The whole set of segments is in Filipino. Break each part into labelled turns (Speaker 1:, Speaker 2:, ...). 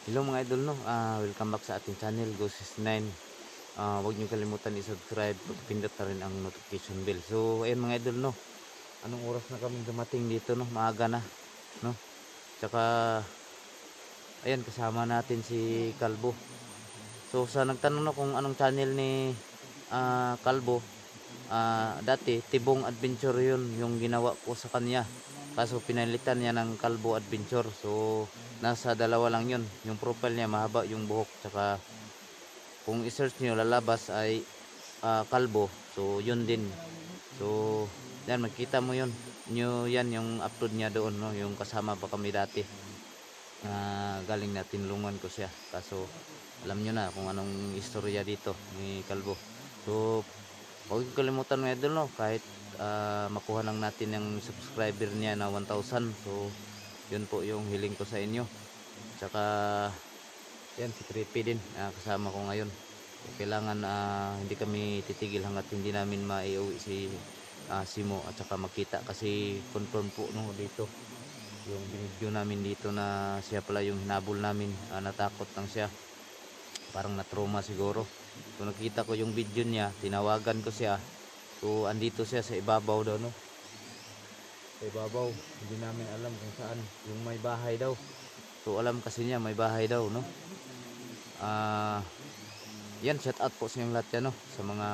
Speaker 1: Hello mga idol, no? Welcome back sa ating channel, Go69. Huwag niyo kalimutan i-subscribe at pindot na rin ang notification bell. So, ayan mga idol, no? Anong oras na kami dumating dito, no? Maaga na, no? Tsaka, ayan, kasama natin si Kalbo. So, sa nagtanong na kung anong channel ni Kalbo, dati, Tibong Adventure yun, yung ginawa ko sa kanya. Kaso, pinalitan niya ng Kalbo Adventure. So, nasa dalawa lang yun. Yung profile niya mahaba yung buhok, tsaka kung i-search nyo lalabas ay kalbo. So yun din. So yan, makita mo yun nyo yan, yung upload niya doon, no? Yung kasama pa kami dati, galing natin lungan ko siya. Kaso alam nyo na kung anong istorya dito ni Kalbo. So huwag kalimutan mo idol, no? Kahit makuha lang natin yung subscriber niya na 1,000. So yun po yung hiling ko sa inyo. Tsaka yan, si Creepy din, kasama ko ngayon. So, kailangan hindi kami titigil hanggat hindi namin maiuwi si Simo at saka makita, kasi confirm po, no, dito yung binidyo namin dito na siya pala yung hinabol namin. Natakot lang siya, parang na-trauma siguro. So nakita ko yung video niya, tinawagan ko siya. So andito siya sa ibabaw daw, no? Sa ibabaw, hindi namin alam kung saan, yung may bahay daw. So alam kasi niya may bahay daw, no? Yan, shout out po sa inyong lahat yan, no? Sa mga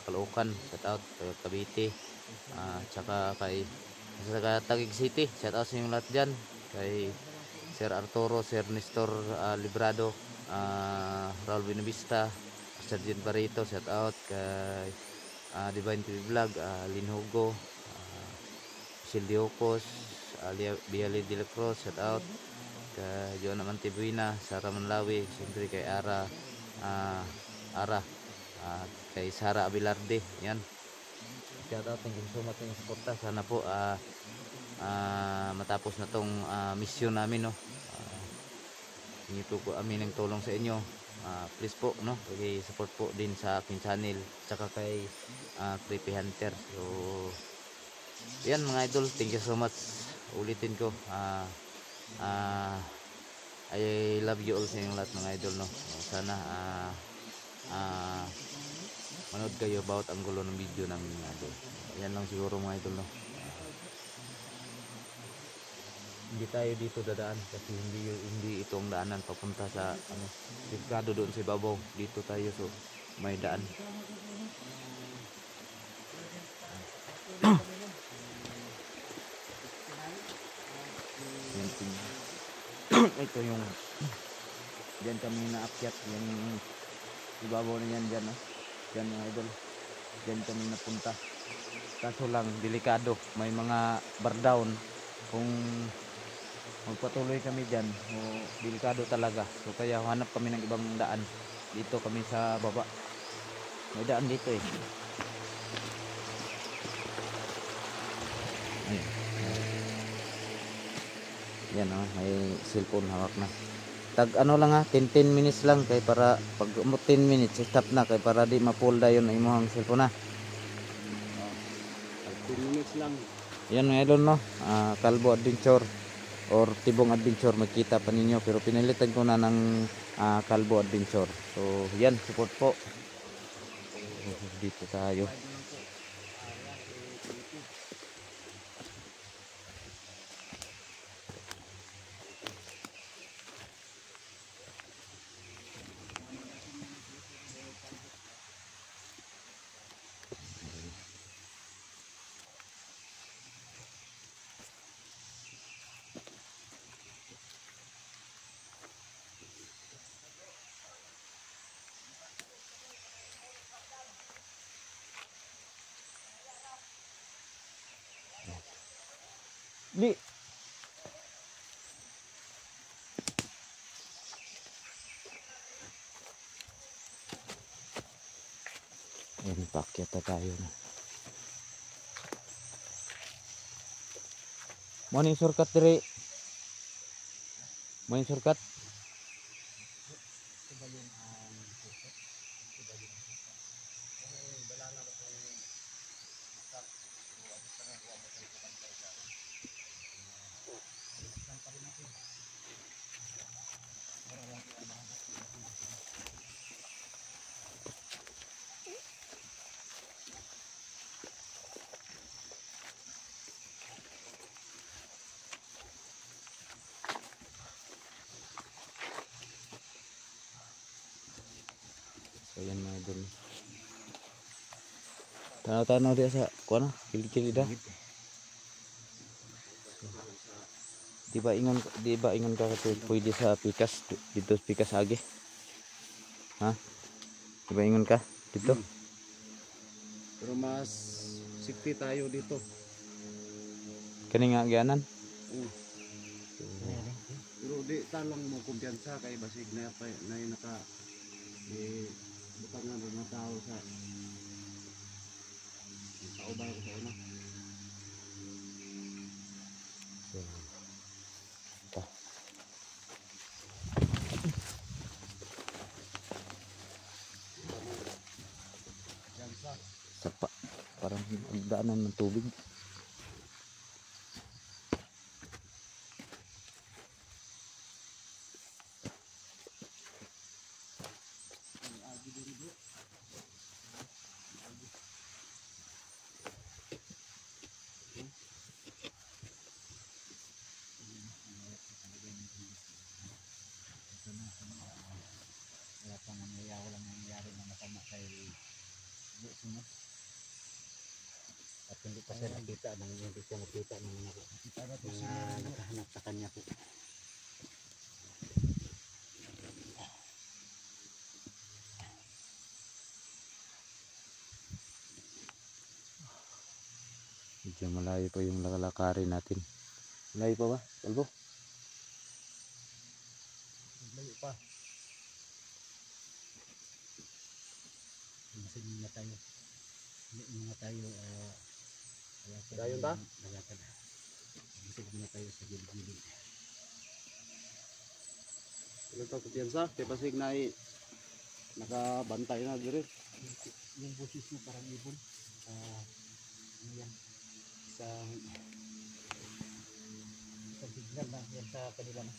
Speaker 1: Caloocan, shout out kay Cavite, tsaka kay sa Taguig City, shout out sa inyong lahat dyan. Kay Sir Arturo, Sir Nestor Librado, Raul Binavista, Sergeant Barito, shout out kay Divine TV Vlog, Lin Hugo, Michelle Diocos, Biali de la Cruz, shout out kay Joana Mantibuina, Sara Manlawi, siyempre kay Ara, kay Sara Abilarde. Yan, shout out, thank you so much ng suporta. Sana po matapos na tong mission namin, no? Hingi po amin ng tulong sa inyo. Please po, no, support po din sa aking channel, tsaka kay Creepy Hunter. So yan mga idol, thank you so much. Ulitin ko, I love you all sa inyong lahat mga idol, no? Sana manood kayo about ang gulo ng video namin mga idol. Yan lang siguro mga idol, no? Hindi tayo dito dadaan kasi hindi ito ang daanan papunta sa Merkado doon sa ibabaw. Dito tayo, so may daan. Ito yung diyan kami naakyat, yung ibabaw na yan dyan, no? Dyan mga idol, dyan kami napunta. Kaso lang delikado, may mga bar down. Kung magpatuloy kami dyan, delikado talaga. So kaya hanap kami ng ibang daan. Dito kami sa baba, may daan dito eh. Yan, may cellphone hawak na. Tag ano lang, 10 minutes lang, kay para pag 10 minutes stop na, kay para di mapulda yun ang imong cellphone na.
Speaker 2: 10 minutes lang.
Speaker 1: Yan mga idol, no? Kalbo Adventure or Tibong Adventure, makita pa ninyo, pero pinilitan ko na ng Kalbo Adventure. So yan, support po. Dito tayo. Li. Ayan, pakyat na tayo na. Morning shortcut dire. Morning shortcut. Ayan mga idol. Tanaw-tanaw dia sa kuan kilikili da. Di ba ingon ka kasi pwede sa pikas dito sa pikas agi. Ha? Di ba ingon ka dito?
Speaker 2: Pero mas safety tayo dito.
Speaker 1: Kani nga gianan.
Speaker 2: Pero di talang mo kumpiyansa kay basig na pa na naka butangan ng mga tao sa kaubay ko sa una.
Speaker 1: Sapa parang daanan ng tubig.
Speaker 2: Wala pang walang nangyayari na masama kay Busunod. At hindi pa siya nakita ng mga nakahanap sa kanya po.
Speaker 1: Medyo malayo pa yung lalakarin natin. Malayo pa ba? Talbo?
Speaker 2: Malayo pa. Masig muna tayo. Hindi muna tayo dayon ta? Dalakad. Masig muna tayo sa gilid-gilid. Ano ito kumpiyansa? Kaya pasig na nakabantay na dito. Yung busis mo parang ibon. Ano yan? Sa signal na yan sa kanila na.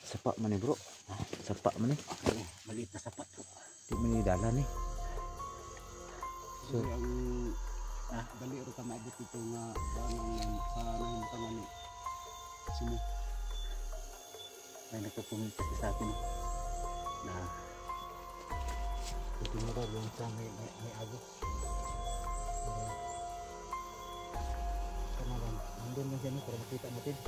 Speaker 1: Sapa man ni bro. Sapa man ni.
Speaker 2: Maliit na sapat.
Speaker 1: Di man ni dalan ni.
Speaker 2: So ang dali ro ta maabot ito nga daan sa nahimutangan ni Simo. May nagtutumig kasi sa akin na ito yung sa may agos. Kanalan, nandun lang dyan para makita natin.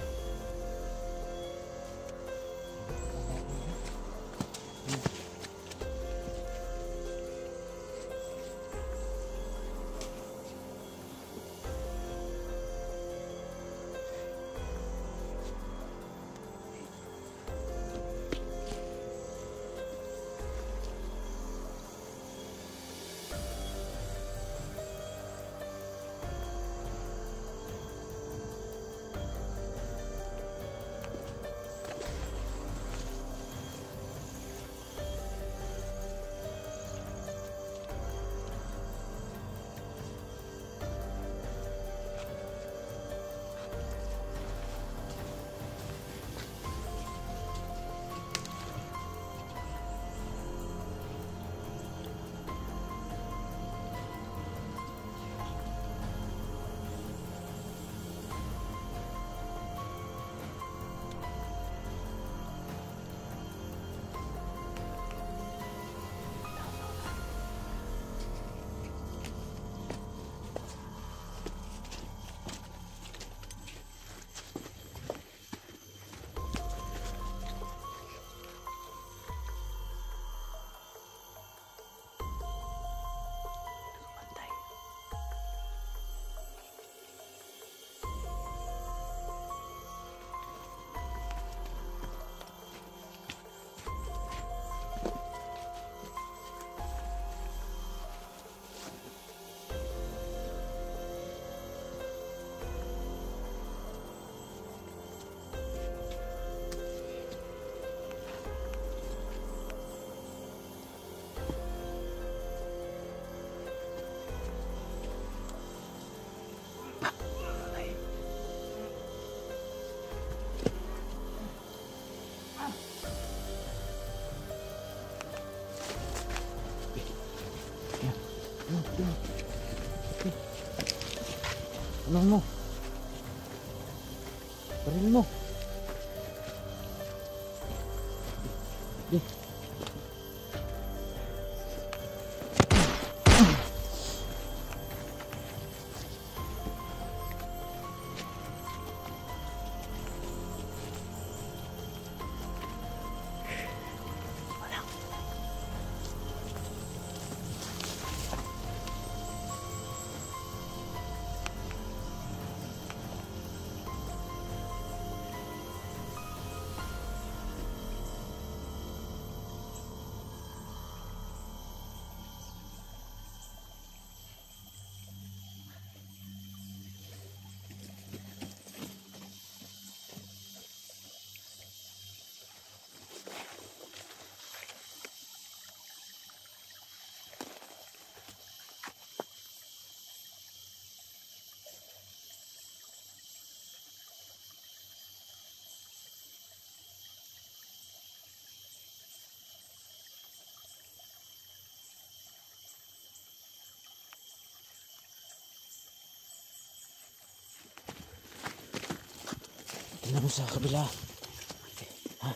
Speaker 1: Ano mo? Baril mo. Di. Tingnan mo sa kabila. Ha?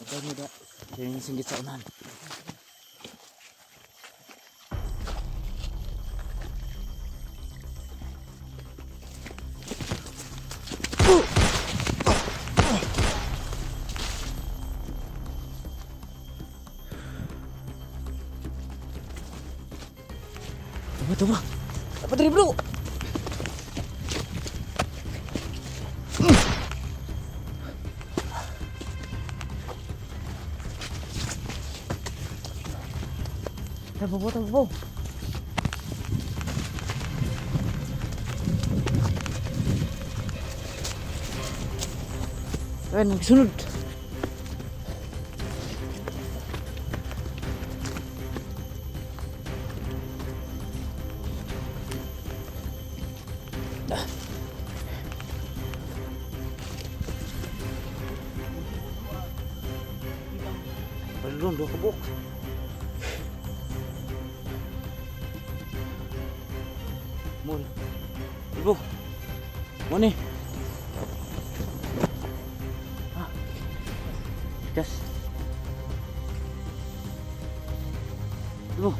Speaker 1: Patay mo da. Yan yung singgit sa unan. Tama. Dapat dari bro. Tapo. Ayan, magsunod. Belum dua kebuk. Mun. Ibu. Mana? Ah. Gas. Ibu.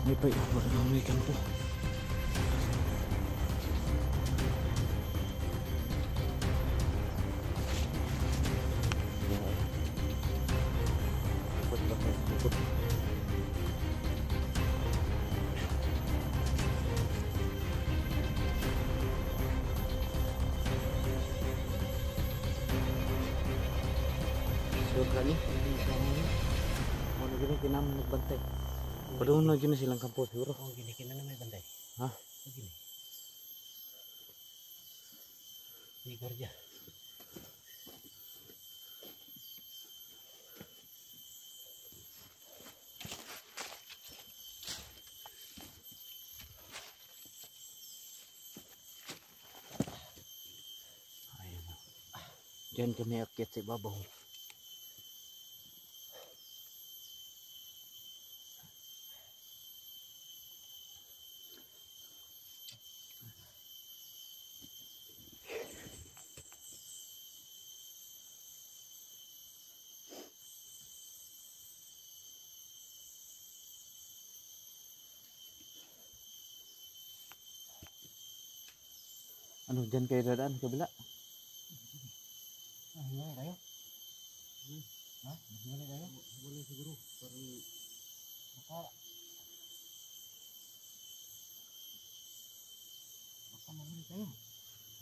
Speaker 1: May pa yung may kampo. So kali ano gini kinam nagbantay. Padung na gini silang kampo siguro.
Speaker 2: Oh, gini kina na may bantay.
Speaker 1: Ha?
Speaker 2: Oh, gini. Ni garja.
Speaker 1: Ayan. Diyan kami akyat sa ibabaw. Ano dyan kayo dadaan kabila?
Speaker 2: Ano tayo? Wala tayo? Wala siguro. Parang baka mamili tayo.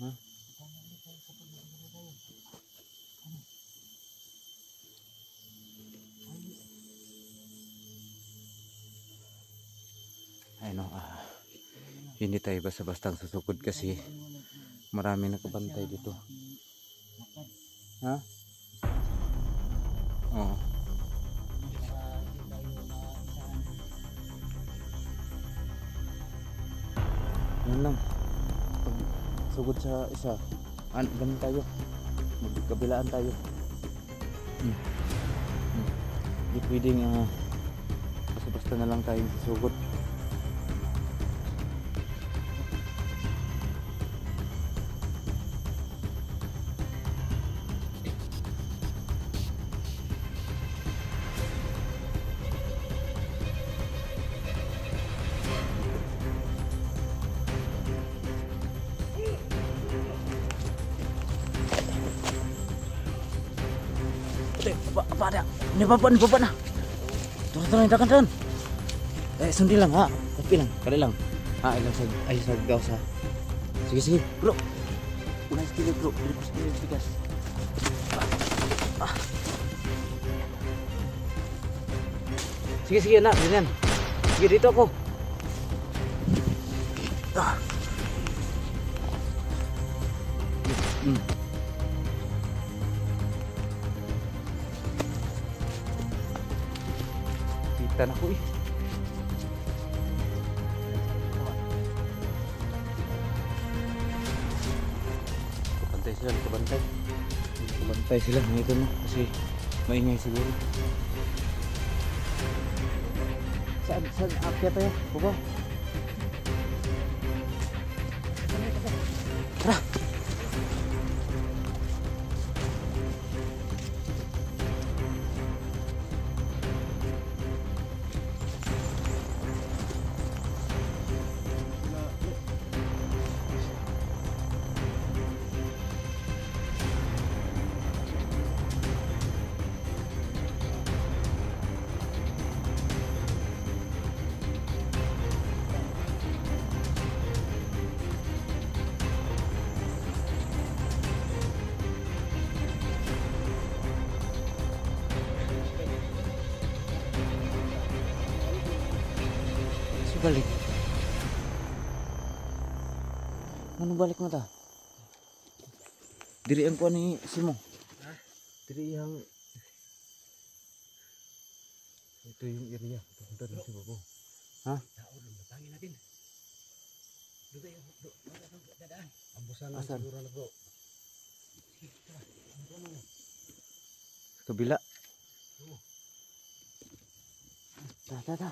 Speaker 1: Ha?
Speaker 2: Baka mamili tayo sa pagmamili tayo. Ano?
Speaker 1: Ay no, hindi tayo basta-bastang susukod kasi marami nakabantay dito. Ha? Oo. Yan lang. Pag sugod sa isa, ganun tayo. Magkabilaan tayo. Hindi pwedeng basta-basta na lang tayong susugod. Apa ada? Ini bapak na. Turun, jangan. Sundi lang ha. Tapi lang, kali lang. Ilang sagdaw sa. Sige, bro. Unay sekali bro, dito sekali bigas. Sige nak, ganyan. Sige dito ako. Kita na ko eh. Kabantay sila nito no kasi maingay siguro. Saan akyat tayo? Baba. Tara. Balik. Ano balik mo ta? Diri ang kuha ni Simo.
Speaker 2: Ha?
Speaker 1: Diri yang ito yung area. Punta na si Bobo. Ha?
Speaker 2: Tangin natin. Doon dadaan. Ambusan lang
Speaker 1: Asan?
Speaker 2: siguro na bro.
Speaker 1: Kabila. Ta.